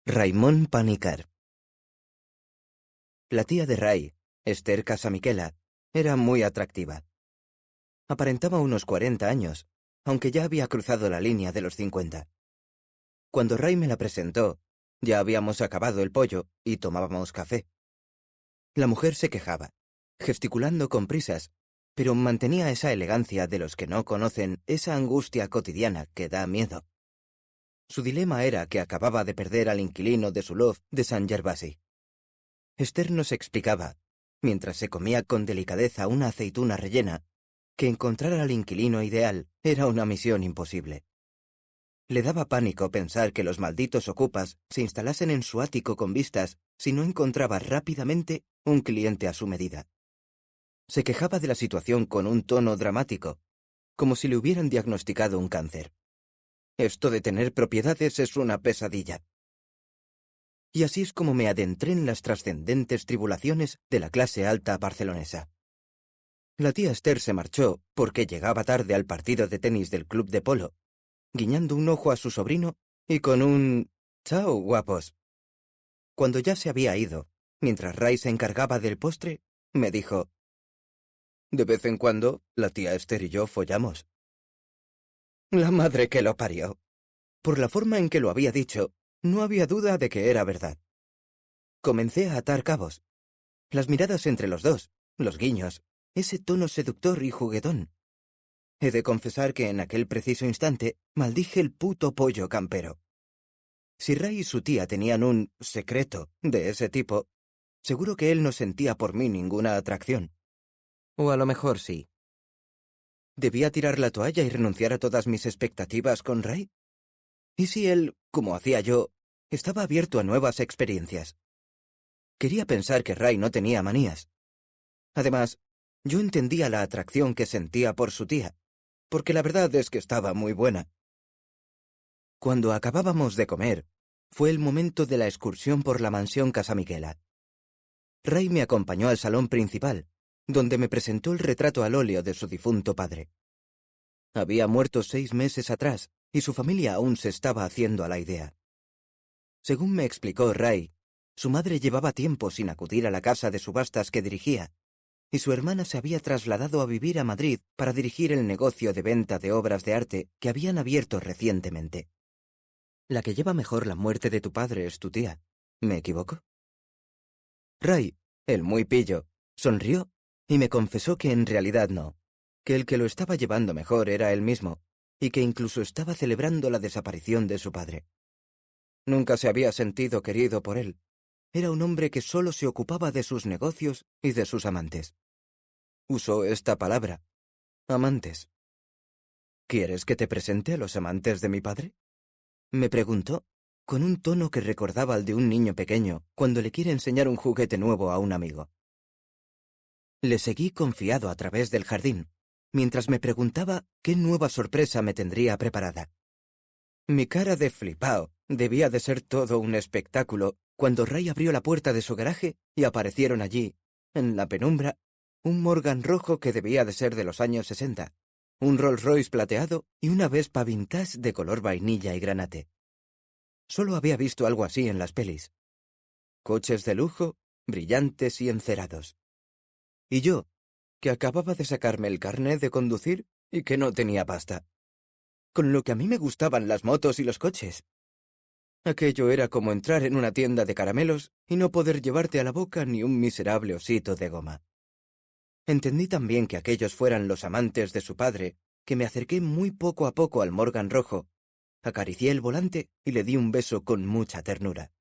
Raimon Panikkar. La tía de Ray, Esther Casamiquela, era muy atractiva. Aparentaba unos 40 años, aunque ya había cruzado la línea de los 50. Cuando Ray me la presentó, ya habíamos acabado el pollo y tomábamos café. La mujer se quejaba, gesticulando con prisas, pero mantenía esa elegancia de los que no conocen esa angustia cotidiana que da miedo. Su dilema era que acababa de perder al inquilino de su loft de San Gervasi. Esther nos explicaba, mientras se comía con delicadeza una aceituna rellena, que encontrar al inquilino ideal era una misión imposible. Le daba pánico pensar que los malditos ocupas se instalasen en su ático con vistas si no encontraba rápidamente un cliente a su medida. Se quejaba de la situación con un tono dramático, como si le hubieran diagnosticado un cáncer. Esto de tener propiedades es una pesadilla. Y así es como me adentré en las trascendentes tribulaciones de la clase alta barcelonesa. La tía Esther se marchó porque llegaba tarde al partido de tenis del club de polo, guiñando un ojo a su sobrino y con un «Chao, guapos». Cuando ya se había ido, mientras Ray se encargaba del postre, me dijo: «De vez en cuando, la tía Esther y yo follamos». La madre que lo parió. Por la forma en que lo había dicho, no había duda de que era verdad. Comencé a atar cabos. Las miradas entre los dos, los guiños, ese tono seductor y juguetón. He de confesar que en aquel preciso instante maldije el puto pollo campero. Si Ray y su tía tenían un secreto de ese tipo, seguro que él no sentía por mí ninguna atracción. O a lo mejor sí. ¿Debía tirar la toalla y renunciar a todas mis expectativas con Ray? ¿Y si él, como hacía yo, estaba abierto a nuevas experiencias? Quería pensar que Ray no tenía manías. Además, yo entendía la atracción que sentía por su tía, porque la verdad es que estaba muy buena. Cuando acabábamos de comer, fue el momento de la excursión por la mansión Casamiquela. Ray me acompañó al salón principal, donde me presentó el retrato al óleo de su difunto padre. Había muerto 6 meses atrás, y su familia aún se estaba haciendo a la idea. Según me explicó Ray, su madre llevaba tiempo sin acudir a la casa de subastas que dirigía, y su hermana se había trasladado a vivir a Madrid para dirigir el negocio de venta de obras de arte que habían abierto recientemente. La que lleva mejor la muerte de tu padre es tu tía. ¿Me equivoco? Ray, el muy pillo, sonrió y me confesó que en realidad no, que el que lo estaba llevando mejor era él mismo, y que incluso estaba celebrando la desaparición de su padre. Nunca se había sentido querido por él. Era un hombre que solo se ocupaba de sus negocios y de sus amantes. Usó esta palabra: amantes. ¿Quieres que te presente a los amantes de mi padre?, me preguntó, con un tono que recordaba al de un niño pequeño cuando le quiere enseñar un juguete nuevo a un amigo. Le seguí confiado a través del jardín, mientras me preguntaba qué nueva sorpresa me tendría preparada. Mi cara de flipao debía de ser todo un espectáculo cuando Ray abrió la puerta de su garaje y aparecieron allí, en la penumbra, un Morgan rojo que debía de ser de los años 60, un Rolls Royce plateado y una Vespa vintage de color vainilla y granate. Solo había visto algo así en las pelis. Coches de lujo, brillantes y encerados. Y yo, que acababa de sacarme el carnet de conducir y que no tenía pasta. Con lo que a mí me gustaban las motos y los coches. Aquello era como entrar en una tienda de caramelos y no poder llevarte a la boca ni un miserable osito de goma. Entendí también que aquellos fueran los amantes de su padre, que me acerqué muy poco a poco al Morgan rojo, acaricié el volante y le di un beso con mucha ternura.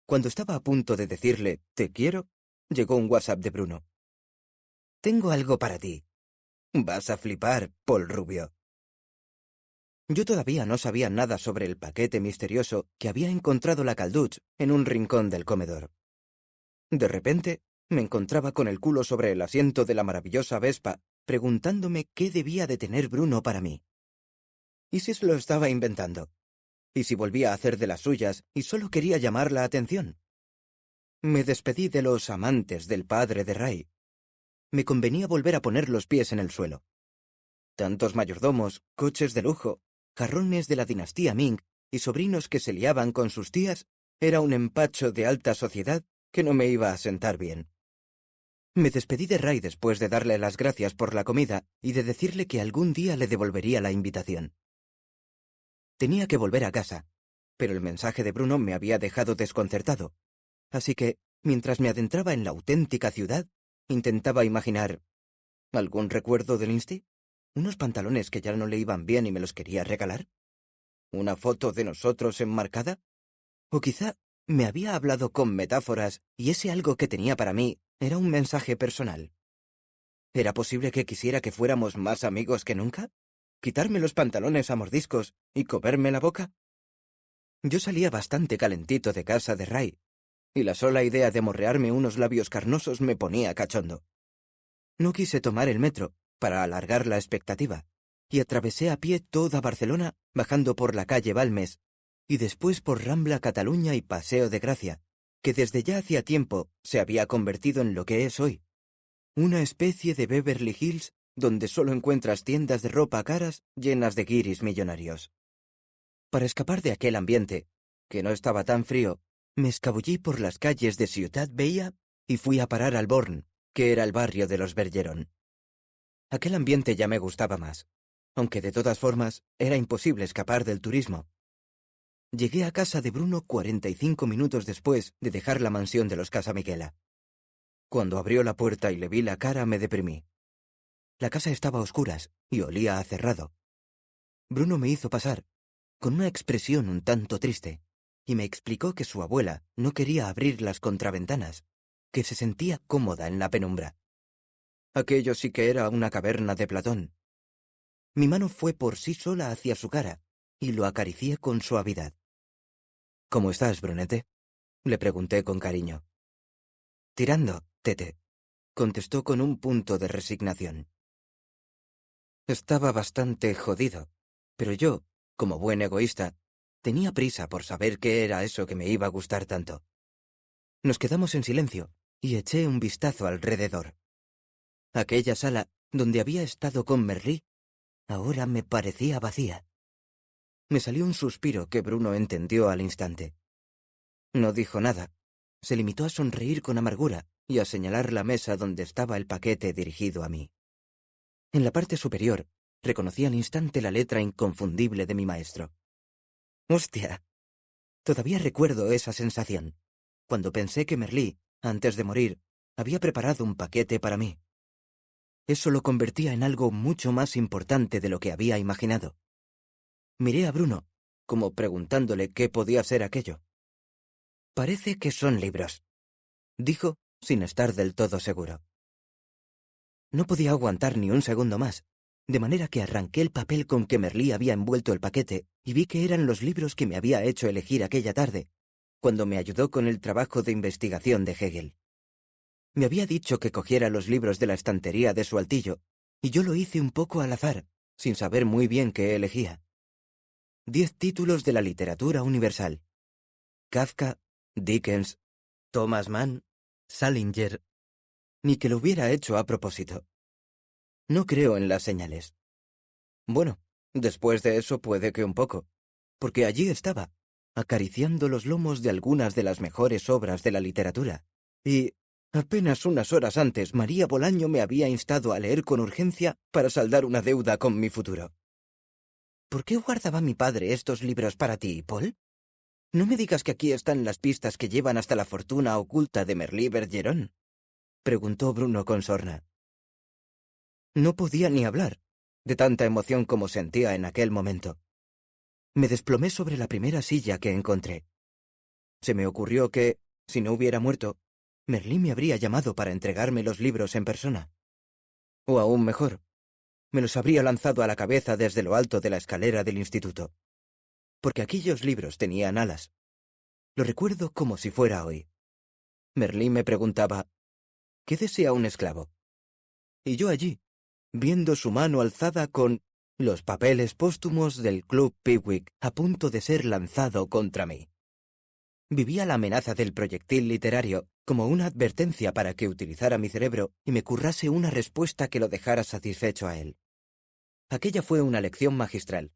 Cuando estaba a punto de decirle «te quiero», llegó un WhatsApp de Bruno. «Tengo algo para ti. Vas a flipar, Paul Rubio». Yo todavía no sabía nada sobre el paquete misterioso que había encontrado la Calduch en un rincón del comedor. De repente, me encontraba con el culo sobre el asiento de la maravillosa Vespa, preguntándome qué debía de tener Bruno para mí. ¿Y si se lo estaba inventando? ¿Y si volvía a hacer de las suyas y solo quería llamar la atención? Me despedí de los amantes del padre de Ray. Me convenía volver a poner los pies en el suelo. Tantos mayordomos, coches de lujo, jarrones de la dinastía Ming y sobrinos que se liaban con sus tías era un empacho de alta sociedad que no me iba a sentar bien. Me despedí de Ray después de darle las gracias por la comida y de decirle que algún día le devolvería la invitación. Tenía que volver a casa, pero el mensaje de Bruno me había dejado desconcertado, así que, mientras me adentraba en la auténtica ciudad, intentaba imaginar ¿algún recuerdo del Insti? ¿Unos pantalones que ya no le iban bien y me los quería regalar? ¿Una foto de nosotros enmarcada? O quizá me había hablado con metáforas y ese algo que tenía para mí era un mensaje personal. ¿Era posible que quisiera que fuéramos más amigos que nunca? ¿Quitarme los pantalones a mordiscos y comerme la boca? Yo salía bastante calentito de casa de Ray, y la sola idea de morrearme unos labios carnosos me ponía cachondo. No quise tomar el metro para alargar la expectativa, y atravesé a pie toda Barcelona bajando por la calle Balmes y después por Rambla Cataluña y Paseo de Gracia, que desde ya hacía tiempo se había convertido en lo que es hoy, una especie de Beverly Hills donde solo encuentras tiendas de ropa caras llenas de guiris millonarios. Para escapar de aquel ambiente, que no estaba tan frío, me escabullí por las calles de Ciutat Vella y fui a parar al Born, que era el barrio de los Bergeron. Aquel ambiente ya me gustaba más, aunque de todas formas era imposible escapar del turismo. Llegué a casa de Bruno 45 minutos después de dejar la mansión de los Casamiquela. Cuando abrió la puerta y le vi la cara me deprimí. La casa estaba a oscuras y olía a cerrado. Bruno me hizo pasar, con una expresión un tanto triste, y me explicó que su abuela no quería abrir las contraventanas, que se sentía cómoda en la penumbra. Aquello sí que era una caverna de Platón. Mi mano fue por sí sola hacia su cara, y lo acaricié con suavidad. «¿Cómo estás, Brunete?», le pregunté con cariño. «Tirando, Tete», contestó con un punto de resignación. Estaba bastante jodido, pero yo, como buen egoísta, tenía prisa por saber qué era eso que me iba a gustar tanto. Nos quedamos en silencio y eché un vistazo alrededor. Aquella sala donde había estado con Merlí ahora me parecía vacía. Me salió un suspiro que Bruno entendió al instante. No dijo nada. Se limitó a sonreír con amargura y a señalar la mesa donde estaba el paquete dirigido a mí. En la parte superior, reconocí al instante la letra inconfundible de mi maestro. ¡Hostia! Todavía recuerdo esa sensación, cuando pensé que Merlí, antes de morir, había preparado un paquete para mí. Eso lo convertía en algo mucho más importante de lo que había imaginado. Miré a Bruno, como preguntándole qué podía ser aquello. «Parece que son libros», dijo, sin estar del todo seguro. No podía aguantar ni un segundo más, de manera que arranqué el papel con que Merlí había envuelto el paquete y vi que eran los libros que me había hecho elegir aquella tarde, cuando me ayudó con el trabajo de investigación de Hegel. Me había dicho que cogiera los libros de la estantería de su altillo, y yo lo hice un poco al azar, sin saber muy bien qué elegía. 10 títulos de la literatura universal. Kafka, Dickens, Thomas Mann, Salinger. Ni que lo hubiera hecho a propósito. No creo en las señales. Bueno, después de eso puede que un poco, porque allí estaba, acariciando los lomos de algunas de las mejores obras de la literatura, y apenas unas horas antes María Bolaño me había instado a leer con urgencia para saldar una deuda con mi futuro. ¿Por qué guardaba mi padre estos libros para ti, Paul? No me digas que aquí están las pistas que llevan hasta la fortuna oculta de Merlí Bergeron, preguntó Bruno con sorna. No podía ni hablar, de tanta emoción como sentía en aquel momento. Me desplomé sobre la primera silla que encontré. Se me ocurrió que, si no hubiera muerto, Merlí me habría llamado para entregarme los libros en persona. O aún mejor, me los habría lanzado a la cabeza desde lo alto de la escalera del instituto. Porque aquellos libros tenían alas. Lo recuerdo como si fuera hoy. Merlí me preguntaba, ¿qué desea un esclavo? Y yo allí, viendo su mano alzada con los papeles póstumos del Club Pickwick a punto de ser lanzado contra mí. Vivía la amenaza del proyectil literario como una advertencia para que utilizara mi cerebro y me currase una respuesta que lo dejara satisfecho a él. Aquella fue una lección magistral,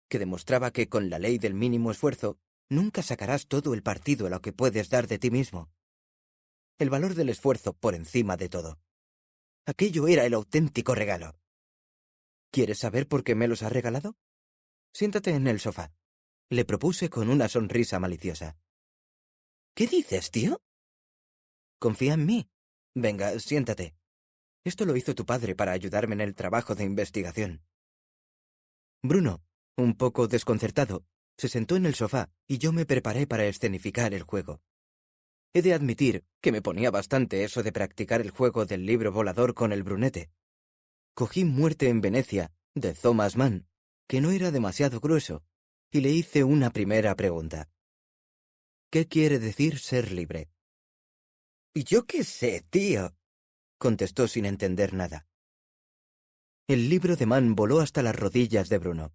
que demostraba que con la ley del mínimo esfuerzo nunca sacarás todo el partido a lo que puedes dar de ti mismo. El valor del esfuerzo por encima de todo. Aquello era el auténtico regalo. ¿Quieres saber por qué me los ha regalado? Siéntate en el sofá. Le propuse con una sonrisa maliciosa. ¿Qué dices, tío? Confía en mí. Venga, siéntate. Esto lo hizo tu padre para ayudarme en el trabajo de investigación. Bruno, un poco desconcertado, se sentó en el sofá y yo me preparé para escenificar el juego. He de admitir que me ponía bastante eso de practicar el juego del libro volador con el brunete. Cogí Muerte en Venecia, de Thomas Mann, que no era demasiado grueso, y le hice una primera pregunta. ¿Qué quiere decir ser libre? «¿Yo qué sé, tío?», contestó sin entender nada. El libro de Mann voló hasta las rodillas de Bruno.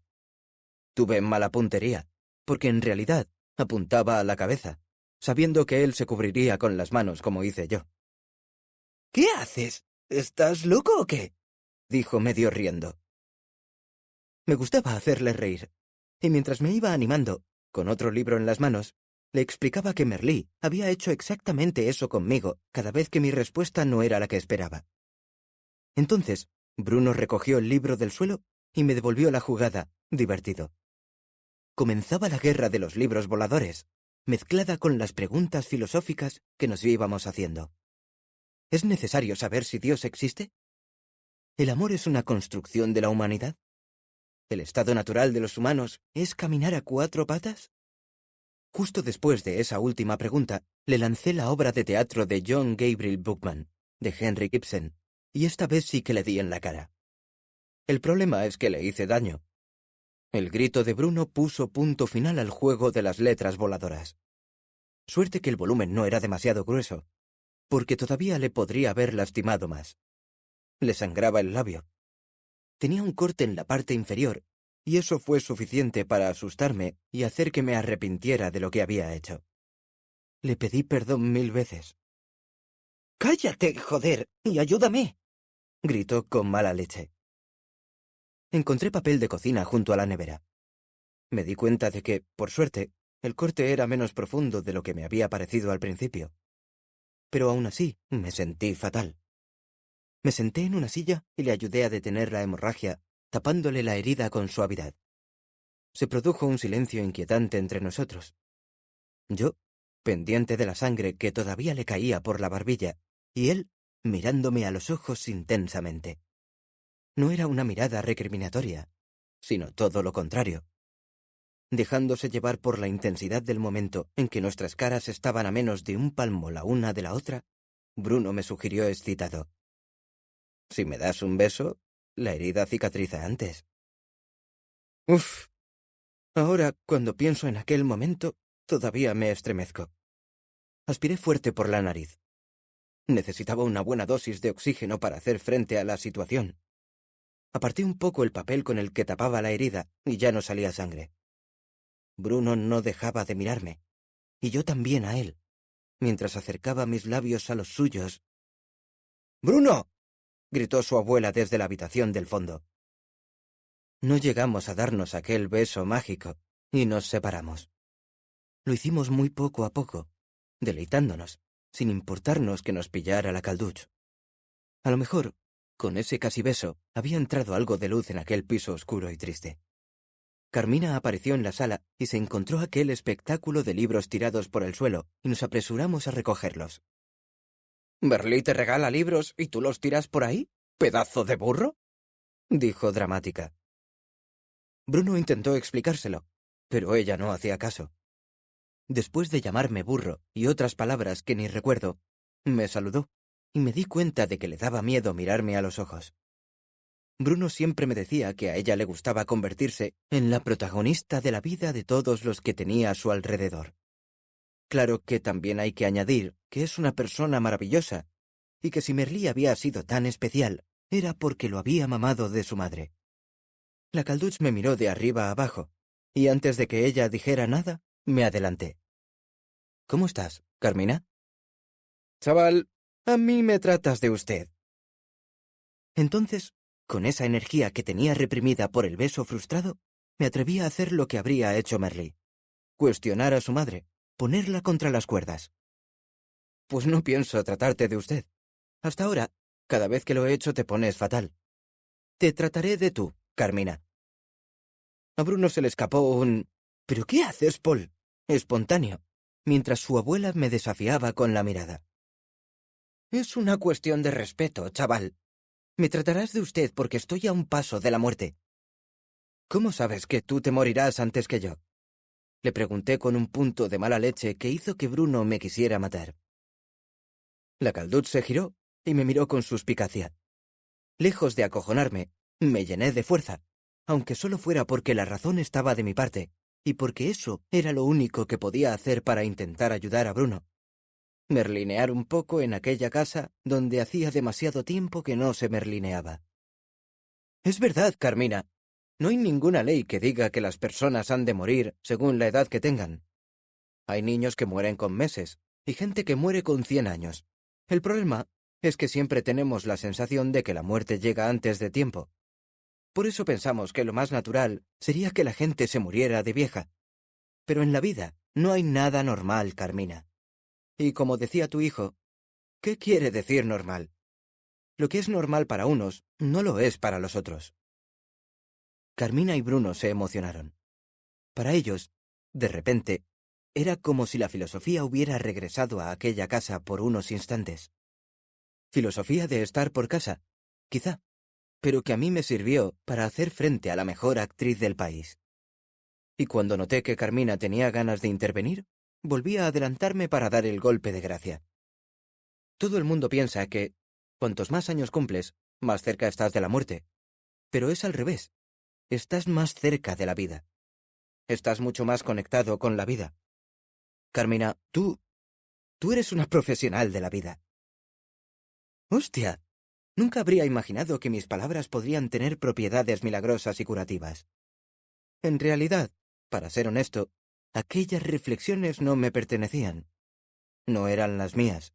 Tuve mala puntería, porque en realidad apuntaba a la cabeza, sabiendo que él se cubriría con las manos como hice yo. «¿Qué haces? ¿Estás loco o qué?», dijo medio riendo. Me gustaba hacerle reír, y mientras me iba animando, con otro libro en las manos, le explicaba que Merlí había hecho exactamente eso conmigo cada vez que mi respuesta no era la que esperaba. Entonces, Bruno recogió el libro del suelo y me devolvió la jugada, divertido. Comenzaba la guerra de los libros voladores, mezclada con las preguntas filosóficas que nos íbamos haciendo. ¿Es necesario saber si Dios existe? ¿El amor es una construcción de la humanidad? ¿El estado natural de los humanos es caminar a cuatro patas? Justo después de esa última pregunta, le lancé la obra de teatro de John Gabriel Buchman, de Henrik Ibsen, y esta vez sí que le di en la cara. El problema es que le hice daño. El grito de Bruno puso punto final al juego de las letras voladoras. Suerte que el volumen no era demasiado grueso, porque todavía le podría haber lastimado más. Le sangraba el labio. Tenía un corte en la parte inferior, y eso fue suficiente para asustarme y hacer que me arrepintiera de lo que había hecho. Le pedí perdón 1000 veces. «¡Cállate, joder, y ayúdame!», gritó con mala leche. Encontré papel de cocina junto a la nevera. Me di cuenta de que, por suerte, el corte era menos profundo de lo que me había parecido al principio. Pero aún así, me sentí fatal. Me senté en una silla y le ayudé a detener la hemorragia, tapándole la herida con suavidad. Se produjo un silencio inquietante entre nosotros. Yo, pendiente de la sangre que todavía le caía por la barbilla, y él, mirándome a los ojos intensamente. No era una mirada recriminatoria, sino todo lo contrario. Dejándose llevar por la intensidad del momento en que nuestras caras estaban a menos de un palmo la una de la otra, Bruno me sugirió excitado. «Si me das un beso, la herida cicatriza antes». Uf. Ahora, cuando pienso en aquel momento, todavía me estremezco. Aspiré fuerte por la nariz. Necesitaba una buena dosis de oxígeno para hacer frente a la situación. Aparté un poco el papel con el que tapaba la herida y ya no salía sangre. Bruno no dejaba de mirarme, y yo también a él, mientras acercaba mis labios a los suyos. «¡Bruno!», gritó su abuela desde la habitación del fondo. No llegamos a darnos aquel beso mágico, y nos separamos. Lo hicimos muy poco a poco, deleitándonos, sin importarnos que nos pillara la calduch. A lo mejor, con ese casi beso, había entrado algo de luz en aquel piso oscuro y triste. Carmina apareció en la sala y se encontró aquel espectáculo de libros tirados por el suelo, y nos apresuramos a recogerlos. «¿Merlí te regala libros y tú los tiras por ahí? ¿Pedazo de burro?», dijo dramática. Bruno intentó explicárselo, pero ella no hacía caso. Después de llamarme burro y otras palabras que ni recuerdo, me saludó, y me di cuenta de que le daba miedo mirarme a los ojos. Bruno siempre me decía que a ella le gustaba convertirse en la protagonista de la vida de todos los que tenía a su alrededor. Claro que también hay que añadir que es una persona maravillosa, y que si Merlí había sido tan especial, era porque lo había mamado de su madre. La Calduch me miró de arriba a abajo, y antes de que ella dijera nada, me adelanté. «¿Cómo estás, Carmina?» «Chaval, a mí me tratas de usted». Entonces, con esa energía que tenía reprimida por el beso frustrado, me atreví a hacer lo que habría hecho Merlí. cuestionar a su madre, ponerla contra las cuerdas. Pues no pienso tratarte de usted. Hasta ahora, cada vez que lo he hecho te pones fatal. Te trataré de tú, Carmina. A Bruno se le escapó un «¿Pero qué haces, Paul?», espontáneo, mientras su abuela me desafiaba con la mirada. Es una cuestión de respeto, chaval. Me tratarás de usted porque estoy a un paso de la muerte. ¿Cómo sabes que tú te morirás antes que yo? Le pregunté con un punto de mala leche que hizo que Bruno me quisiera matar. La Calduch se giró y me miró con suspicacia. Lejos de acojonarme, me llené de fuerza, aunque solo fuera porque la razón estaba de mi parte, y porque eso era lo único que podía hacer para intentar ayudar a Bruno. Merlinear un poco en aquella casa donde hacía demasiado tiempo que no se merlineaba. Es verdad, Carmina. No hay ninguna ley que diga que las personas han de morir según la edad que tengan. Hay niños que mueren con meses y gente que muere con 100 años. El problema es que siempre tenemos la sensación de que la muerte llega antes de tiempo. Por eso pensamos que lo más natural sería que la gente se muriera de vieja. Pero en la vida no hay nada normal, Carmina. Y como decía tu hijo, ¿qué quiere decir normal? Lo que es normal para unos no lo es para los otros. Carmina y Bruno se emocionaron. Para ellos, de repente, era como si la filosofía hubiera regresado a aquella casa por unos instantes. Filosofía de estar por casa, quizá, pero que a mí me sirvió para hacer frente a la mejor actriz del país. Y cuando noté que Carmina tenía ganas de intervenir, volví a adelantarme para dar el golpe de gracia. Todo el mundo piensa que, cuantos más años cumples, más cerca estás de la muerte. Pero es al revés. Estás más cerca de la vida. Estás mucho más conectado con la vida. Carmina, tú eres una profesional de la vida. ¡Hostia! Nunca habría imaginado que mis palabras podrían tener propiedades milagrosas y curativas. En realidad, para ser honesto, aquellas reflexiones no me pertenecían. No eran las mías.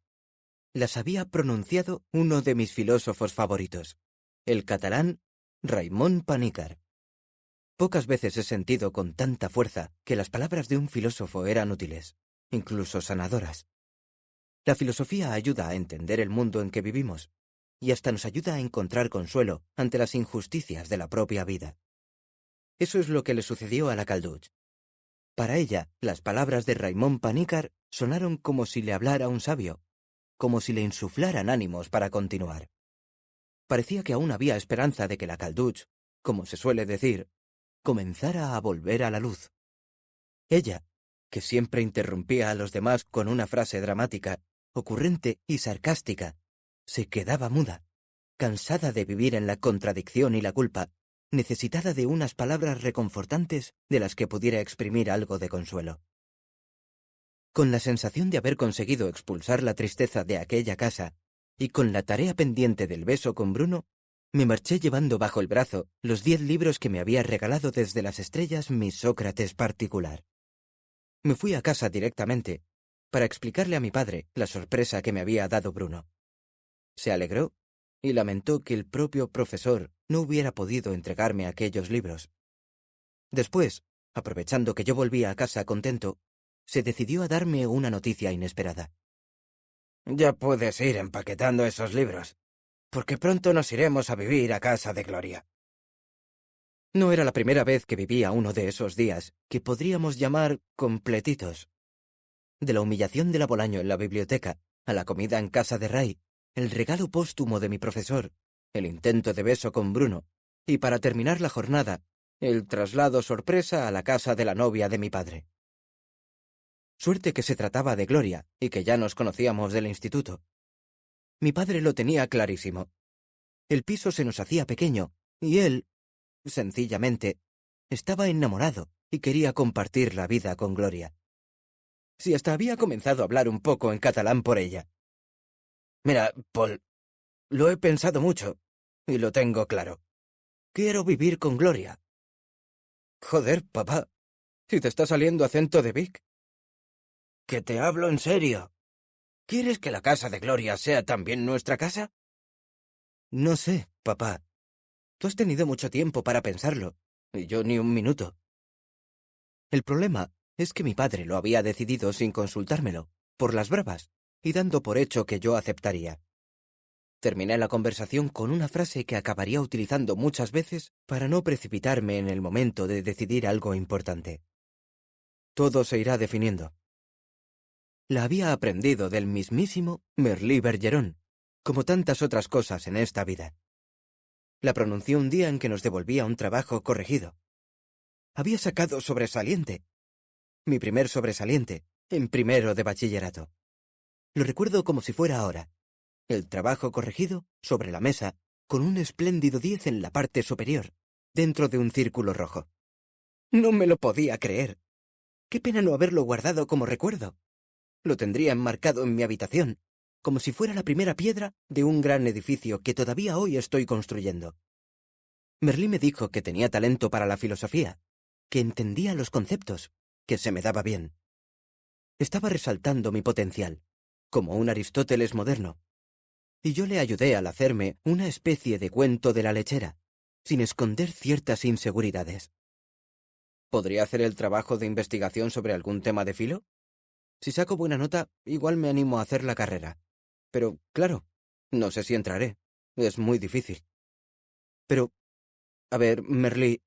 Las había pronunciado uno de mis filósofos favoritos, el catalán Raimon Panícar. Pocas veces he sentido con tanta fuerza que las palabras de un filósofo eran útiles, incluso sanadoras. La filosofía ayuda a entender el mundo en que vivimos, y hasta nos ayuda a encontrar consuelo ante las injusticias de la propia vida. Eso es lo que le sucedió a la Calduch. Para ella, las palabras de Raimon Panícar sonaron como si le hablara un sabio, como si le insuflaran ánimos para continuar. Parecía que aún había esperanza de que la Calduch, como se suele decir, comenzara a volver a la luz. Ella, que siempre interrumpía a los demás con una frase dramática, ocurrente y sarcástica, se quedaba muda, cansada de vivir en la contradicción y la culpa, necesitada de unas palabras reconfortantes de las que pudiera exprimir algo de consuelo. Con la sensación de haber conseguido expulsar la tristeza de aquella casa y con la tarea pendiente del beso con Bruno, me marché llevando bajo el brazo los 10 libros que me había regalado desde las estrellas mi Sócrates particular. Me fui a casa directamente para explicarle a mi padre la sorpresa que me había dado Bruno. Se alegró y lamentó que el propio profesor no hubiera podido entregarme aquellos libros. Después, aprovechando que yo volvía a casa contento, se decidió a darme una noticia inesperada. «Ya puedes ir empaquetando esos libros, porque pronto nos iremos a vivir a casa de Gloria». No era la primera vez que vivía uno de esos días que podríamos llamar completitos. De la humillación de la Bolaño en la biblioteca, a la comida en casa de Ray, el regalo póstumo de mi profesor, el intento de beso con Bruno, y para terminar la jornada, el traslado sorpresa a la casa de la novia de mi padre. Suerte que se trataba de Gloria y que ya nos conocíamos del instituto. Mi padre lo tenía clarísimo. El piso se nos hacía pequeño y él, sencillamente, estaba enamorado y quería compartir la vida con Gloria. Si hasta había comenzado a hablar un poco en catalán por ella. «Mira, Paul, lo he pensado mucho y lo tengo claro. Quiero vivir con Gloria». «Joder, papá, si te está saliendo acento de Vic». «Que te hablo en serio. ¿Quieres que la casa de Gloria sea también nuestra casa?» «No sé, papá. Tú has tenido mucho tiempo para pensarlo, y yo ni un minuto. El problema es que mi padre lo había decidido sin consultármelo, por las bravas, y dando por hecho que yo aceptaría. Terminé la conversación con una frase que acabaría utilizando muchas veces para no precipitarme en el momento de decidir algo importante. Todo se irá definiendo. La había aprendido del mismísimo Merlí Bergeron, como tantas otras cosas en esta vida. La pronuncié un día en que nos devolvía un trabajo corregido. Había sacado sobresaliente. Mi primer sobresaliente, en primero de bachillerato. Lo recuerdo como si fuera ahora. El trabajo corregido, sobre la mesa, con un espléndido 10 en la parte superior, dentro de un círculo rojo. No me lo podía creer. Qué pena no haberlo guardado como recuerdo. Lo tendría enmarcado en mi habitación, como si fuera la primera piedra de un gran edificio que todavía hoy estoy construyendo. Merlí me dijo que tenía talento para la filosofía, que entendía los conceptos, que se me daba bien. Estaba resaltando mi potencial, como un Aristóteles moderno, y yo le ayudé al hacerme una especie de cuento de la lechera, sin esconder ciertas inseguridades. ¿Podría hacer el trabajo de investigación sobre algún tema de filo? Si saco buena nota, igual me animo a hacer la carrera. Pero, claro, no sé si entraré. Es muy difícil. Pero, a ver, Merlí,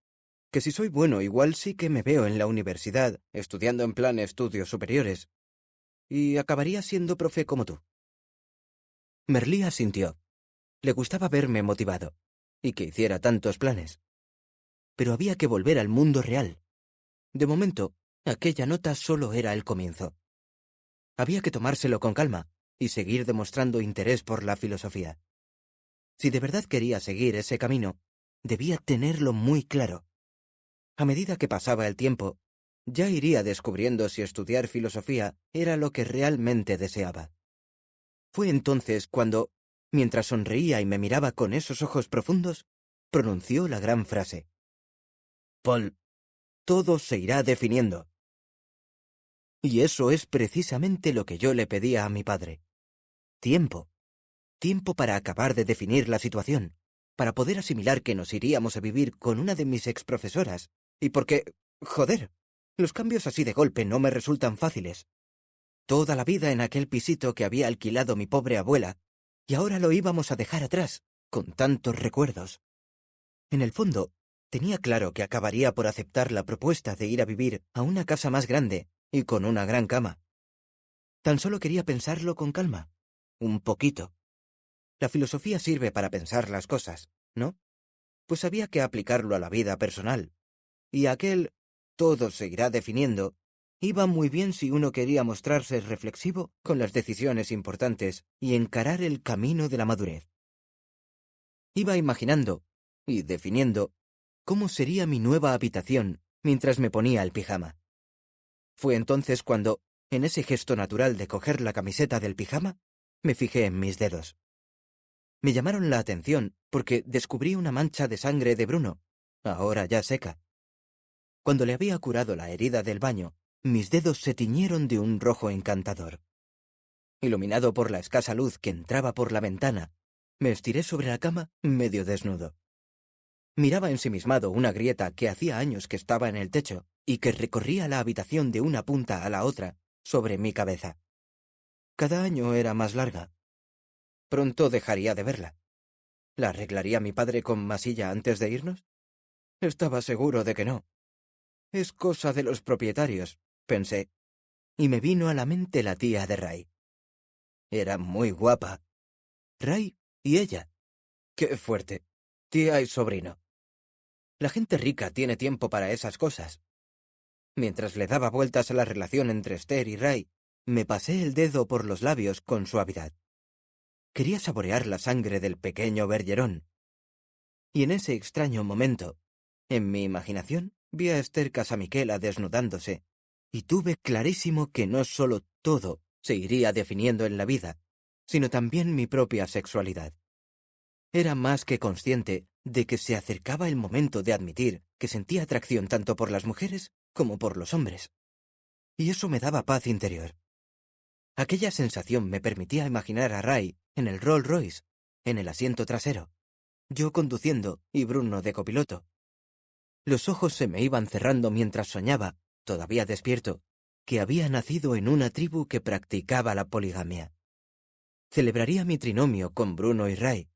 que si soy bueno, igual sí que me veo en la universidad, estudiando en plan estudios superiores, y acabaría siendo profe como tú. Merlí asintió. Le gustaba verme motivado, y que hiciera tantos planes. Pero había que volver al mundo real. De momento, aquella nota solo era el comienzo. Había que tomárselo con calma y seguir demostrando interés por la filosofía. Si de verdad quería seguir ese camino, debía tenerlo muy claro. A medida que pasaba el tiempo, ya iría descubriendo si estudiar filosofía era lo que realmente deseaba. Fue entonces cuando, mientras sonreía y me miraba con esos ojos profundos, pronunció la gran frase. Paul, todo se irá definiendo. Y eso es precisamente lo que yo le pedía a mi padre. Tiempo. Tiempo para acabar de definir la situación, para poder asimilar que nos iríamos a vivir con una de mis exprofesoras, y porque, joder, los cambios así de golpe no me resultan fáciles. Toda la vida en aquel pisito que había alquilado mi pobre abuela, y ahora lo íbamos a dejar atrás, con tantos recuerdos. En el fondo, tenía claro que acabaría por aceptar la propuesta de ir a vivir a una casa más grande y con una gran cama. Tan solo quería pensarlo con calma, un poquito. La filosofía sirve para pensar las cosas, ¿no? Pues había que aplicarlo a la vida personal. Y aquel todo se irá definiendo iba muy bien si uno quería mostrarse reflexivo con las decisiones importantes y encarar el camino de la madurez. Iba imaginando y definiendo cómo sería mi nueva habitación mientras me ponía el pijama. Fue entonces cuando, en ese gesto natural de coger la camiseta del pijama, me fijé en mis dedos. Me llamaron la atención porque descubrí una mancha de sangre de Bruno, ahora ya seca. Cuando le había curado la herida del baño, mis dedos se tiñeron de un rojo encantador. Iluminado por la escasa luz que entraba por la ventana, me estiré sobre la cama medio desnudo. Miraba ensimismado una grieta que hacía años que estaba en el techo y que recorría la habitación de una punta a la otra sobre mi cabeza. Cada año era más larga. Pronto dejaría de verla. ¿La arreglaría mi padre con masilla antes de irnos? Estaba seguro de que no. Es cosa de los propietarios, pensé, y me vino a la mente la tía de Ray. Era muy guapa. Ray y ella. ¡Qué fuerte! Tía y sobrino. La gente rica tiene tiempo para esas cosas. Mientras le daba vueltas a la relación entre Esther y Ray, me pasé el dedo por los labios con suavidad. Quería saborear la sangre del pequeño Bergeron. Y en ese extraño momento, en mi imaginación, vi a Esther Casamiquela desnudándose, y tuve clarísimo que no solo todo se iría definiendo en la vida, sino también mi propia sexualidad. Era más que consciente de que se acercaba el momento de admitir que sentía atracción tanto por las mujeres como por los hombres. Y eso me daba paz interior. Aquella sensación me permitía imaginar a Ray en el Rolls Royce, en el asiento trasero, yo conduciendo y Bruno de copiloto. Los ojos se me iban cerrando mientras soñaba todavía despierto, que había nacido en una tribu que practicaba la poligamia. Celebraría mi trinomio con Bruno y Ray,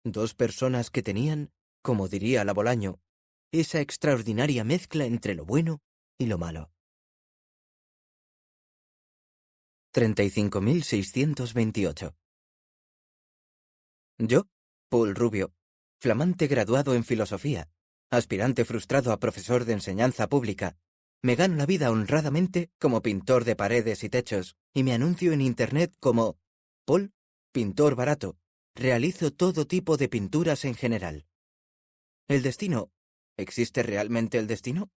dos personas que tenían, como diría la Bolaño, esa extraordinaria mezcla entre lo bueno y lo malo. 35.628. Yo, Paul Rubio, flamante graduado en filosofía, aspirante frustrado a profesor de enseñanza pública, me gano la vida honradamente como pintor de paredes y techos y me anuncio en Internet como Paul, pintor barato, realizo todo tipo de pinturas en general. El destino, ¿existe realmente el destino?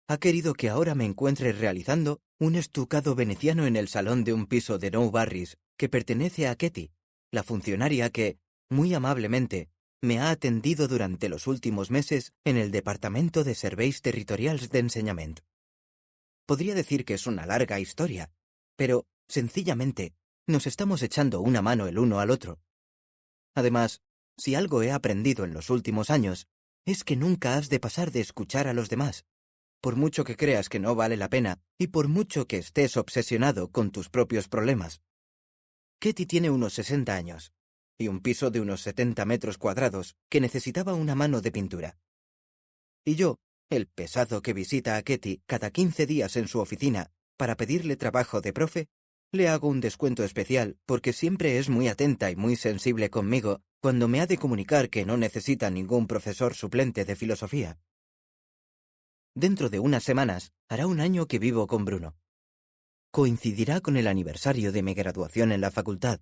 Ha querido que ahora me encuentre realizando un estucado veneciano en el salón de un piso de Nou Barris que pertenece a Ketty, la funcionaria que, muy amablemente, me ha atendido durante los últimos meses en el Departamento de Serveis Territorials d'Ensenyament. Podría decir que es una larga historia, pero, sencillamente, nos estamos echando una mano el uno al otro. Además, si algo he aprendido en los últimos años, es que nunca has de pasar de escuchar a los demás, por mucho que creas que no vale la pena y por mucho que estés obsesionado con tus propios problemas. Ketty tiene unos 60 años y un piso de unos 70 metros cuadrados que necesitaba una mano de pintura. Y yo, el pesado que visita a Ketty cada 15 días en su oficina para pedirle trabajo de profe, le hago un descuento especial porque siempre es muy atenta y muy sensible conmigo cuando me ha de comunicar que no necesita ningún profesor suplente de filosofía. Dentro de unas semanas hará un año que vivo con Bruno. Coincidirá con el aniversario de mi graduación en la facultad.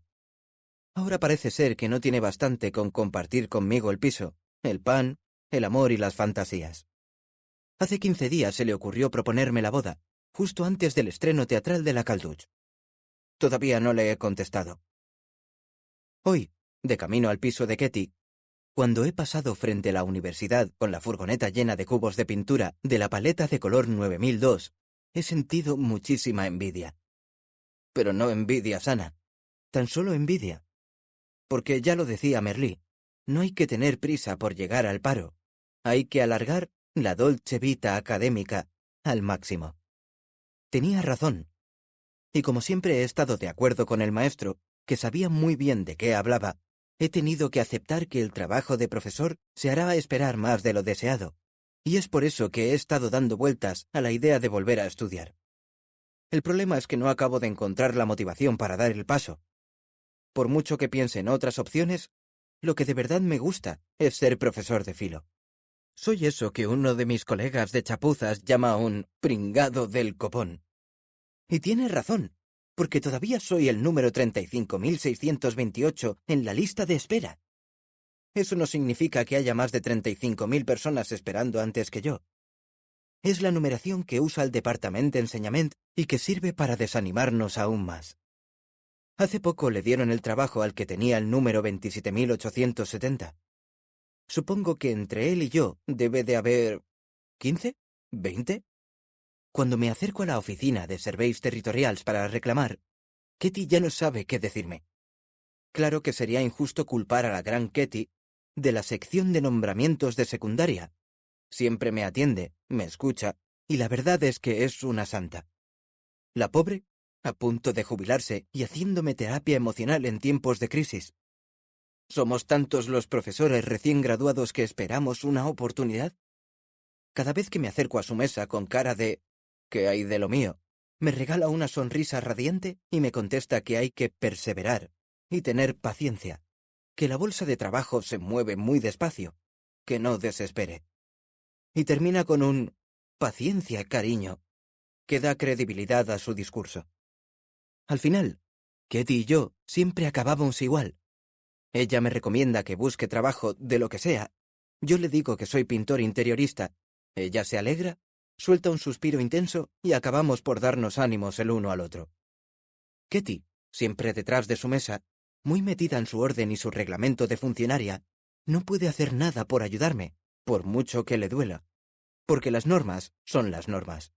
Ahora parece ser que no tiene bastante con compartir conmigo el piso, el pan, el amor y las fantasías. Hace 15 días se le ocurrió proponerme la boda, justo antes del estreno teatral de la Calduch. Todavía no le he contestado. Hoy, de camino al piso de Ketty, cuando he pasado frente a la universidad con la furgoneta llena de cubos de pintura de la paleta de color 9002, he sentido muchísima envidia. Pero no envidia sana, tan solo envidia. Porque ya lo decía Merlí, no hay que tener prisa por llegar al paro, hay que alargar la dolce vita académica al máximo. Tenía razón. Y como siempre he estado de acuerdo con el maestro, que sabía muy bien de qué hablaba, he tenido que aceptar que el trabajo de profesor se hará esperar más de lo deseado, y es por eso que he estado dando vueltas a la idea de volver a estudiar. El problema es que no acabo de encontrar la motivación para dar el paso. Por mucho que piense en otras opciones, lo que de verdad me gusta es ser profesor de filo. Soy eso que uno de mis colegas de chapuzas llama un pringado del copón. Y tiene razón, porque todavía soy el número 35.628 en la lista de espera. Eso no significa que haya más de 35.000 personas esperando antes que yo. Es la numeración que usa el Departamento d'Ensenyament y que sirve para desanimarnos aún más. Hace poco le dieron el trabajo al que tenía el número 27.870. Supongo que entre él y yo debe de haber... ¿15? ¿20? Cuando me acerco a la oficina de Serveis Territorials para reclamar, Ketty ya no sabe qué decirme. Claro que sería injusto culpar a la gran Ketty de la sección de nombramientos de secundaria. Siempre me atiende, me escucha, y la verdad es que es una santa. La pobre, a punto de jubilarse y haciéndome terapia emocional en tiempos de crisis. ¿Somos tantos los profesores recién graduados que esperamos una oportunidad? Cada vez que me acerco a su mesa con cara de ¿qué hay de lo mío?, me regala una sonrisa radiante y me contesta que hay que perseverar y tener paciencia, que la bolsa de trabajo se mueve muy despacio, que no desespere. Y termina con un «paciencia, cariño», que da credibilidad a su discurso. Al final, Ketty y yo siempre acabamos igual. Ella me recomienda que busque trabajo de lo que sea. Yo le digo que soy pintor interiorista. Ella se alegra, suelta un suspiro intenso y acabamos por darnos ánimos el uno al otro. Ketty, siempre detrás de su mesa, muy metida en su orden y su reglamento de funcionaria, no puede hacer nada por ayudarme, por mucho que le duela, porque las normas son las normas.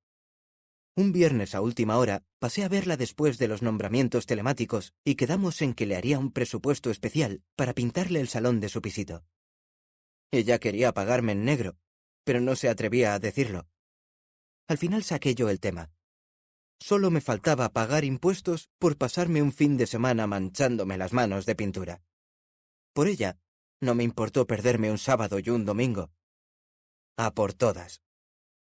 Un viernes a última hora pasé a verla después de los nombramientos telemáticos y quedamos en que le haría un presupuesto especial para pintarle el salón de su pisito. Ella quería pagarme en negro, pero no se atrevía a decirlo. Al final saqué yo el tema. Solo me faltaba pagar impuestos por pasarme un fin de semana manchándome las manos de pintura. Por ella, no me importó perderme un sábado y un domingo. A por todas.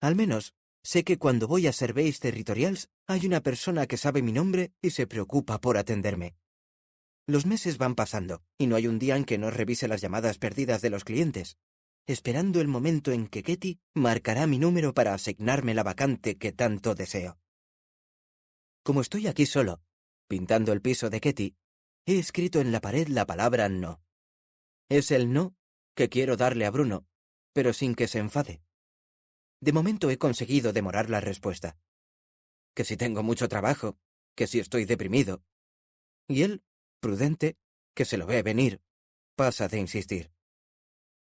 Al menos, sé que cuando voy a Serveis Territorials hay una persona que sabe mi nombre y se preocupa por atenderme. Los meses van pasando, y no hay un día en que no revise las llamadas perdidas de los clientes, esperando el momento en que Ketty marcará mi número para asignarme la vacante que tanto deseo. Como estoy aquí solo, pintando el piso de Ketty, he escrito en la pared la palabra no. Es el no que quiero darle a Bruno, pero sin que se enfade. De momento he conseguido demorar la respuesta. Que si tengo mucho trabajo, que si estoy deprimido. Y él, prudente, que se lo ve venir, pasa de insistir.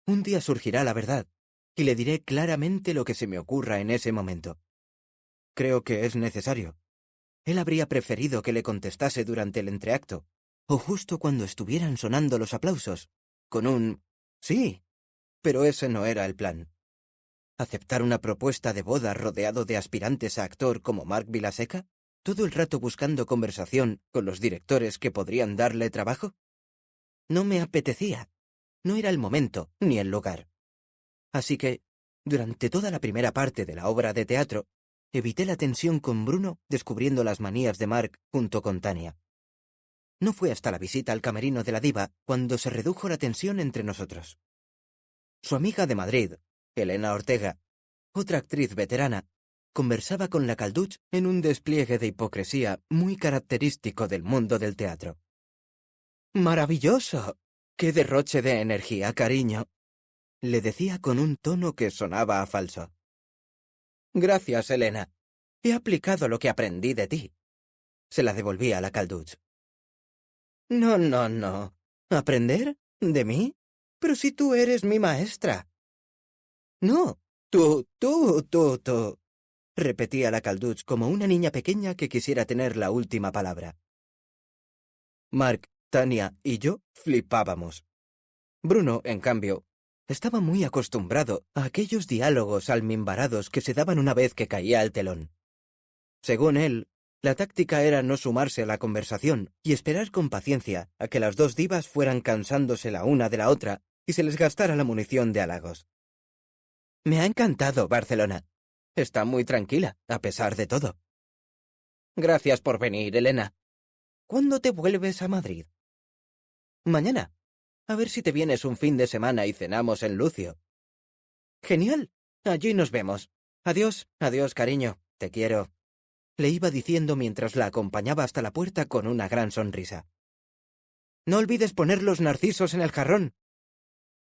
Un día surgirá la verdad, y le diré claramente lo que se me ocurra en ese momento. Creo que es necesario. Él habría preferido que le contestase durante el entreacto, o justo cuando estuvieran sonando los aplausos, con un «sí», pero ese no era el plan. ¿Aceptar una propuesta de boda rodeado de aspirantes a actor como Mark Vilaseca? ¿Todo el rato buscando conversación con los directores que podrían darle trabajo? No me apetecía. No era el momento ni el lugar. Así que, durante toda la primera parte de la obra de teatro, evité la tensión con Bruno descubriendo las manías de Mark junto con Tania. No fue hasta la visita al camerino de la diva cuando se redujo la tensión entre nosotros. Su amiga de Madrid, Elena Ortega, otra actriz veterana, conversaba con la Calduch en un despliegue de hipocresía muy característico del mundo del teatro. ¡Maravilloso! ¡Qué derroche de energía, cariño!, le decía con un tono que sonaba a falso. Gracias, Elena. He aplicado lo que aprendí de ti. Se la devolví a la Calduch. No, no, no. ¿Aprender? ¿De mí? Pero si tú eres mi maestra. No, tú, repetía la Calduch como una niña pequeña que quisiera tener la última palabra. Mark, Tania y yo flipábamos. Bruno, en cambio, estaba muy acostumbrado a aquellos diálogos almimbarados que se daban una vez que caía el telón. Según él, la táctica era no sumarse a la conversación y esperar con paciencia a que las dos divas fueran cansándose la una de la otra y se les gastara la munición de halagos. Me ha encantado Barcelona. Está muy tranquila, a pesar de todo. Gracias por venir, Elena. ¿Cuándo te vuelves a Madrid? Mañana. A ver si te vienes un fin de semana y cenamos en Lucio. Genial. Allí nos vemos. Adiós, adiós, cariño. Te quiero. Le iba diciendo mientras la acompañaba hasta la puerta con una gran sonrisa. No olvides poner los narcisos en el jarrón.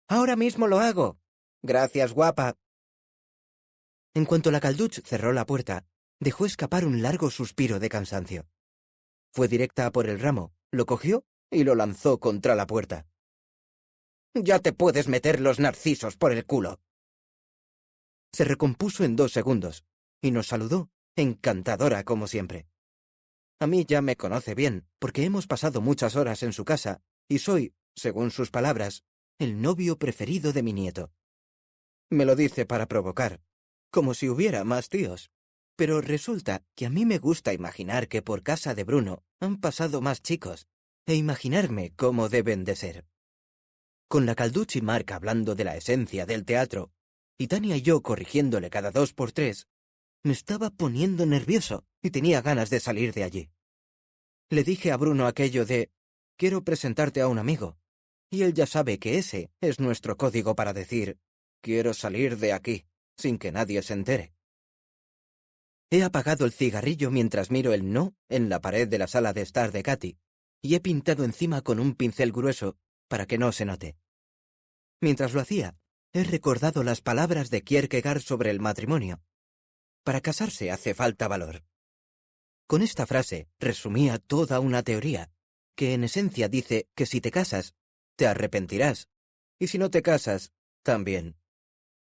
Ahora mismo lo hago. Gracias, guapa. En cuanto la Calduch cerró la puerta, dejó escapar un largo suspiro de cansancio. Fue directa a por el ramo, lo cogió y lo lanzó contra la puerta. Ya te puedes meter los narcisos por el culo. Se recompuso en 2 segundos y nos saludó, encantadora como siempre. A mí ya me conoce bien, porque hemos pasado muchas horas en su casa y soy, según sus palabras, el novio preferido de mi nieto. Me lo dice para provocar, como si hubiera más tíos. Pero resulta que a mí me gusta imaginar que por casa de Bruno han pasado más chicos, e imaginarme cómo deben de ser. Con la Calduch y Mark hablando de la esencia del teatro, y Tania y yo corrigiéndole cada 2 por 3, me estaba poniendo nervioso y tenía ganas de salir de allí. Le dije a Bruno aquello de «quiero presentarte a un amigo», y él ya sabe que ese es nuestro código para decir «quiero salir de aquí», sin que nadie se entere. He apagado el cigarrillo mientras miro el no en la pared de la sala de estar de Katy, y he pintado encima con un pincel grueso para que no se note. Mientras lo hacía, he recordado las palabras de Kierkegaard sobre el matrimonio. Para casarse hace falta valor. Con esta frase resumía toda una teoría, que en esencia dice que si te casas, te arrepentirás, y si no te casas, también.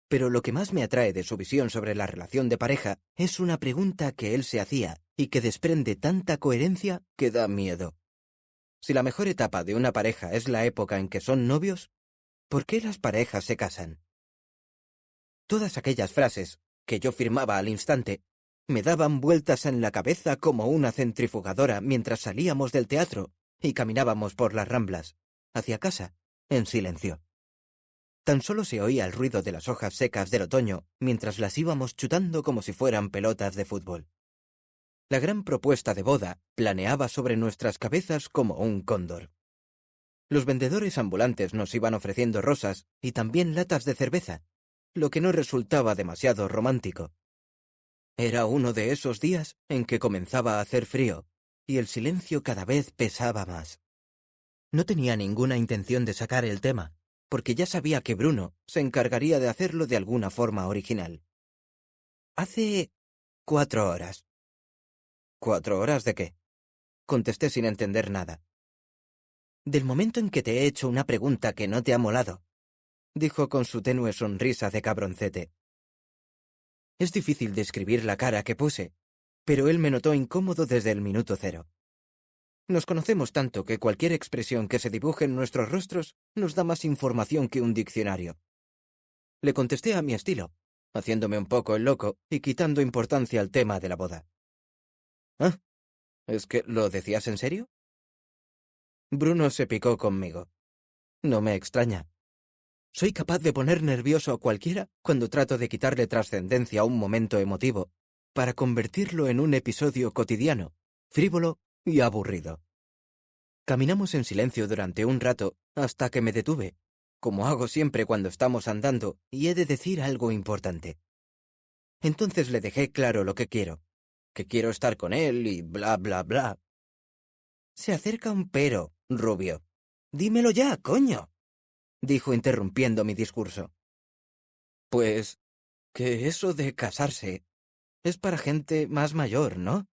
Pero lo que más me atrae de su visión sobre la relación de pareja es una pregunta que él se hacía y que desprende tanta coherencia que da miedo. Si la mejor etapa de una pareja es la época en que son novios, ¿por qué las parejas se casan? Todas aquellas frases, que yo firmaba al instante, me daban vueltas en la cabeza como una centrifugadora mientras salíamos del teatro y caminábamos por las Ramblas, hacia casa, en silencio. Tan solo se oía el ruido de las hojas secas del otoño mientras las íbamos chutando como si fueran pelotas de fútbol. La gran propuesta de boda planeaba sobre nuestras cabezas como un cóndor. Los vendedores ambulantes nos iban ofreciendo rosas y también latas de cerveza, lo que no resultaba demasiado romántico. Era uno de esos días en que comenzaba a hacer frío y el silencio cada vez pesaba más. No tenía ninguna intención de sacar el tema, porque ya sabía que Bruno se encargaría de hacerlo de alguna forma original. Hace 4 horas. ¿4 horas de qué? Contesté sin entender nada. Del momento en que te he hecho una pregunta que no te ha molado, dijo con su tenue sonrisa de cabroncete. Es difícil describir la cara que puse, pero él me notó incómodo desde el minuto 0. Nos conocemos tanto que cualquier expresión que se dibuje en nuestros rostros nos da más información que un diccionario. Le contesté a mi estilo, haciéndome un poco el loco y quitando importancia al tema de la boda. ¿Ah? ¿Es que lo decías en serio? Bruno se picó conmigo. No me extraña. Soy capaz de poner nervioso a cualquiera cuando trato de quitarle trascendencia a un momento emotivo para convertirlo en un episodio cotidiano, frívolo y aburrido. Caminamos en silencio durante un rato hasta que me detuve, como hago siempre cuando estamos andando y he de decir algo importante. Entonces le dejé claro lo que quiero estar con él y bla bla bla. Se acerca un pero, rubio. Dímelo ya, coño, dijo interrumpiendo mi discurso. Pues que eso de casarse es para gente más mayor, ¿no?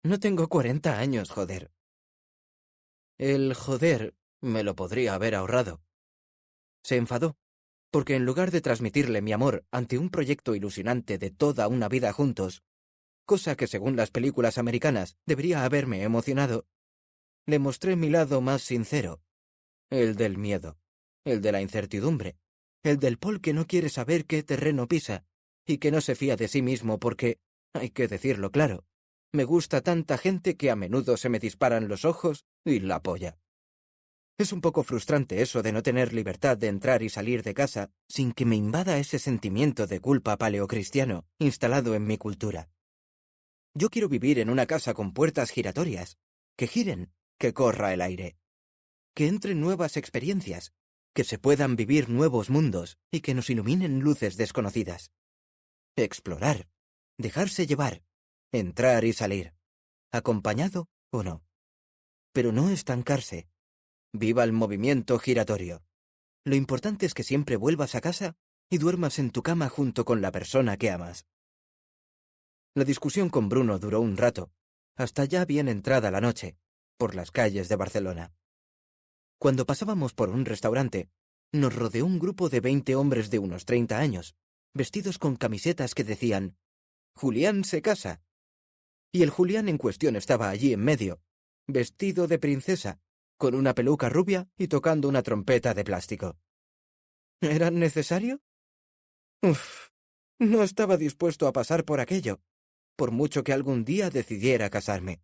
No tengo 40 años, joder. El joder me lo podría haber ahorrado. Se enfadó, porque en lugar de transmitirle mi amor ante un proyecto ilusionante de toda una vida juntos, cosa que según las películas americanas debería haberme emocionado, le mostré mi lado más sincero, el del miedo, el de la incertidumbre, el del Paul que no quiere saber qué terreno pisa y que no se fía de sí mismo porque, hay que decirlo claro, me gusta tanta gente que a menudo se me disparan los ojos y la polla. Es un poco frustrante eso de no tener libertad de entrar y salir de casa sin que me invada ese sentimiento de culpa paleocristiano instalado en mi cultura. Yo quiero vivir en una casa con puertas giratorias, que giren, que corra el aire, que entren nuevas experiencias, que se puedan vivir nuevos mundos y que nos iluminen luces desconocidas. Explorar, dejarse llevar, entrar y salir, acompañado o no. Pero no estancarse. Viva el movimiento giratorio. Lo importante es que siempre vuelvas a casa y duermas en tu cama junto con la persona que amas. La discusión con Bruno duró un rato, hasta ya bien entrada la noche, por las calles de Barcelona. Cuando pasábamos por un restaurante, nos rodeó un grupo de 20 hombres de unos 30 años, vestidos con camisetas que decían «Julián se casa». Y el Julián en cuestión estaba allí en medio, vestido de princesa, con una peluca rubia y tocando una trompeta de plástico. ¿Era necesario? Uf, no estaba dispuesto a pasar por aquello, por mucho que algún día decidiera casarme.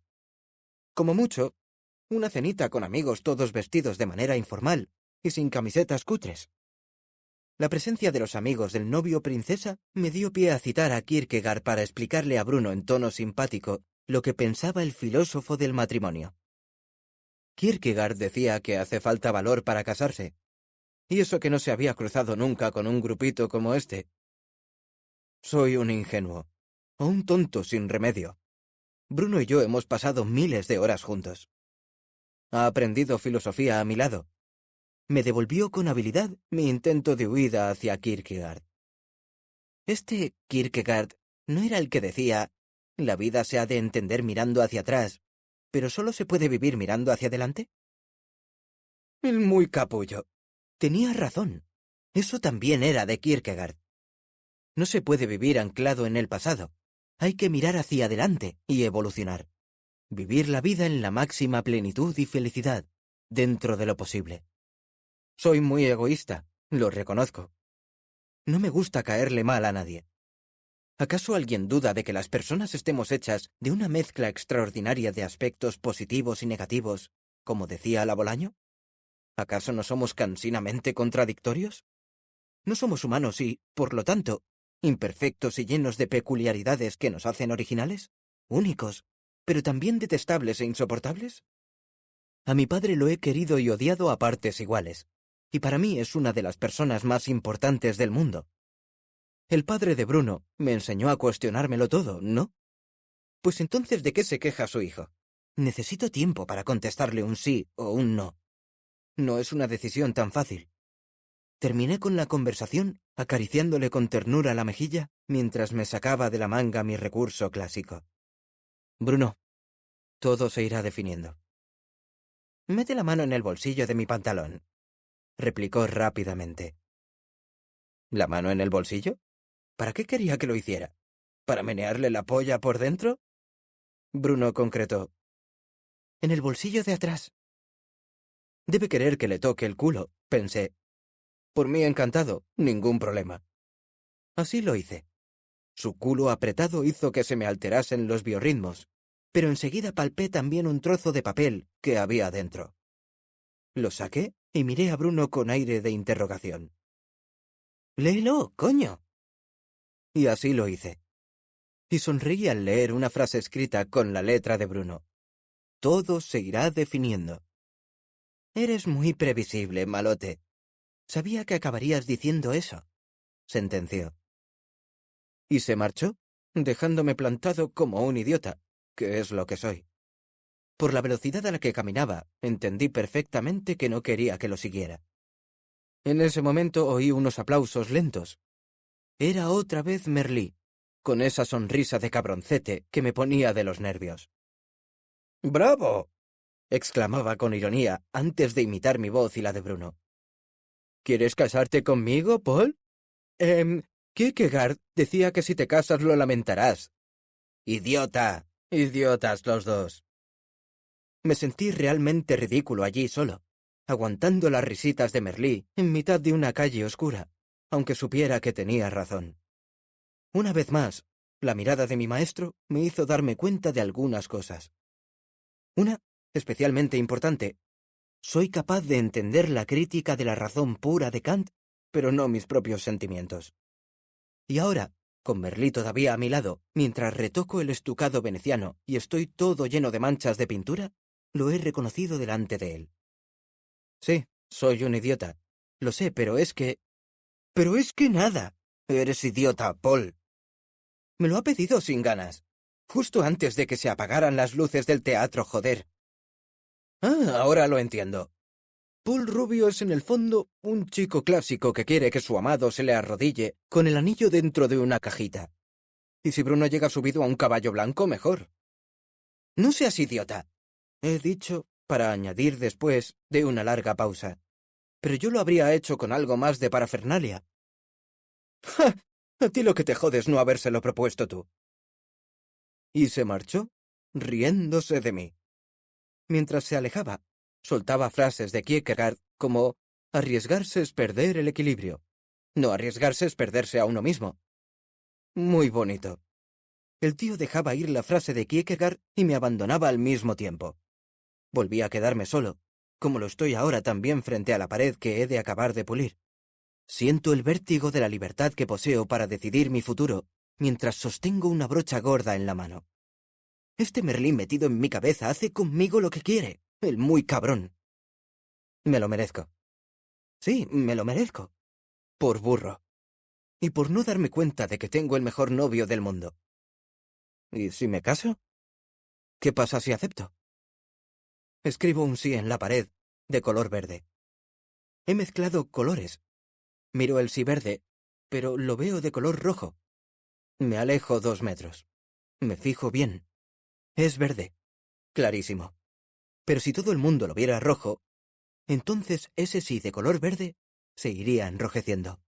Como mucho, una cenita con amigos todos vestidos de manera informal y sin camisetas cutres. La presencia de los amigos del novio princesa me dio pie a citar a Kierkegaard para explicarle a Bruno en tono simpático lo que pensaba el filósofo del matrimonio. Kierkegaard decía que hace falta valor para casarse, y eso que no se había cruzado nunca con un grupito como este. Soy un ingenuo, o un tonto sin remedio. Bruno y yo hemos pasado miles de horas juntos. Ha aprendido filosofía a mi lado. Me devolvió con habilidad mi intento de huida hacia Kierkegaard. Este Kierkegaard no era el que decía, la vida se ha de entender mirando hacia atrás, pero solo se puede vivir mirando hacia adelante. El muy capullo. Tenía razón. Eso también era de Kierkegaard. No se puede vivir anclado en el pasado. Hay que mirar hacia adelante y evolucionar. Vivir la vida en la máxima plenitud y felicidad, dentro de lo posible. Soy muy egoísta, lo reconozco. No me gusta caerle mal a nadie. ¿Acaso alguien duda de que las personas estemos hechas de una mezcla extraordinaria de aspectos positivos y negativos, como decía la Bolaño? ¿Acaso no somos cansinamente contradictorios? ¿No somos humanos y, por lo tanto, imperfectos y llenos de peculiaridades que nos hacen originales, únicos, pero también detestables e insoportables? A mi padre lo he querido y odiado a partes iguales, y para mí es una de las personas más importantes del mundo. El padre de Bruno me enseñó a cuestionármelo todo, ¿no? Pues entonces, ¿de qué se queja su hijo? Necesito tiempo para contestarle un sí o un no. No es una decisión tan fácil. Terminé con la conversación acariciándole con ternura la mejilla mientras me sacaba de la manga mi recurso clásico. Bruno, todo se irá definiendo. Mete la mano en el bolsillo de mi pantalón, replicó rápidamente. ¿La mano en el bolsillo? ¿Para qué quería que lo hiciera? ¿Para menearle la polla por dentro? Bruno concretó. En el bolsillo de atrás. Debe querer que le toque el culo, pensé. Por mí encantado, ningún problema. Así lo hice. Su culo apretado hizo que se me alterasen los biorritmos, pero enseguida palpé también un trozo de papel que había dentro. Lo saqué y miré a Bruno con aire de interrogación. «Léelo, coño». Y así lo hice. Y sonreí al leer una frase escrita con la letra de Bruno. Todo se irá definiendo. Eres muy previsible, malote. Sabía que acabarías diciendo eso, sentenció. Y se marchó, dejándome plantado como un idiota, que es lo que soy. Por la velocidad a la que caminaba, entendí perfectamente que no quería que lo siguiera. En ese momento oí unos aplausos lentos. Era otra vez Merlí, con esa sonrisa de cabroncete que me ponía de los nervios. «¡Bravo!», exclamaba con ironía antes de imitar mi voz y la de Bruno. «¿Quieres casarte conmigo, Paul? Kierkegaard decía que si te casas lo lamentarás». «¡Idiota! Idiotas los dos». Me sentí realmente ridículo allí solo, aguantando las risitas de Merlí en mitad de una calle oscura, aunque supiera que tenía razón. Una vez más, la mirada de mi maestro me hizo darme cuenta de algunas cosas. Una, especialmente importante: soy capaz de entender la crítica de la razón pura de Kant, pero no mis propios sentimientos. Y ahora, con Merlí todavía a mi lado, mientras retoco el estucado veneciano y estoy todo lleno de manchas de pintura, lo he reconocido delante de él. Sí, soy un idiota. Lo sé, pero es que... ¡Pero es que nada! Eres idiota, Paul. Me lo ha pedido sin ganas. Justo antes de que se apagaran las luces del teatro, joder. Ah, ahora lo entiendo. Paul Rubio es en el fondo un chico clásico que quiere que su amado se le arrodille con el anillo dentro de una cajita. Y si Bruno llega subido a un caballo blanco, mejor. No seas idiota, he dicho, para añadir después de una larga pausa. Pero yo lo habría hecho con algo más de parafernalia. ¡Ja! A ti lo que te jode es no habérselo propuesto tú. Y se marchó, riéndose de mí. Mientras se alejaba, soltaba frases de Kierkegaard como arriesgarse es perder el equilibrio. No arriesgarse es perderse a uno mismo. Muy bonito. El tío dejaba ir la frase de Kierkegaard y me abandonaba al mismo tiempo. Volví a quedarme solo, como lo estoy ahora también frente a la pared que he de acabar de pulir. Siento el vértigo de la libertad que poseo para decidir mi futuro, mientras sostengo una brocha gorda en la mano. Este Merlín metido en mi cabeza hace conmigo lo que quiere, el muy cabrón. Me lo merezco. Sí, me lo merezco. Por burro. Y por no darme cuenta de que tengo el mejor novio del mundo. ¿Y si me caso? ¿Qué pasa si acepto? Escribo un sí en la pared, de color verde. He mezclado colores. Miro el sí verde, pero lo veo de color rojo. Me alejo 2 metros. Me fijo bien. Es verde. Clarísimo. Pero si todo el mundo lo viera rojo, entonces ese sí de color verde se iría enrojeciendo.